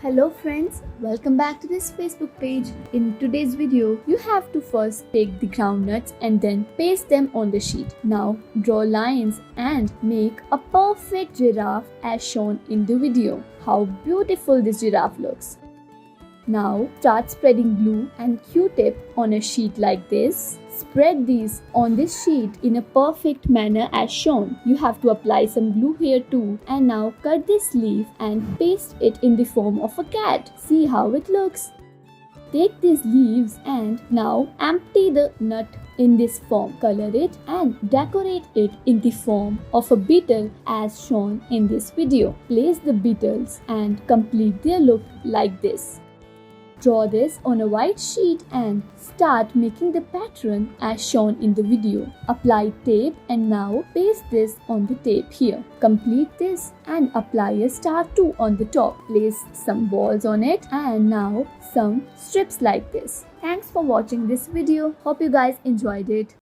Hello friends, welcome back to this Facebook page. In today's video, you have to first take the groundnuts and then paste them on the sheet. Now draw lines and make a perfect giraffe as shown in the video. How beautiful this giraffe looks. Now start spreading glue and Q-tip on a sheet like this. Spread these on this sheet in a perfect manner as shown. You have to apply some glue here too. And now cut this leaf and paste it in the form of a cat. See how it looks. Take these leaves and now empty the nut in this form. Color it and decorate it in the form of a beetle as shown in this video. Place the beetles and complete their look like this. Draw this on a white sheet and start making the pattern as shown in the video. Apply tape and now paste this on the tape here. Complete this and apply a star too on the top. Place some balls on it and now some strips like this. Thanks for watching this video. Hope you guys enjoyed it.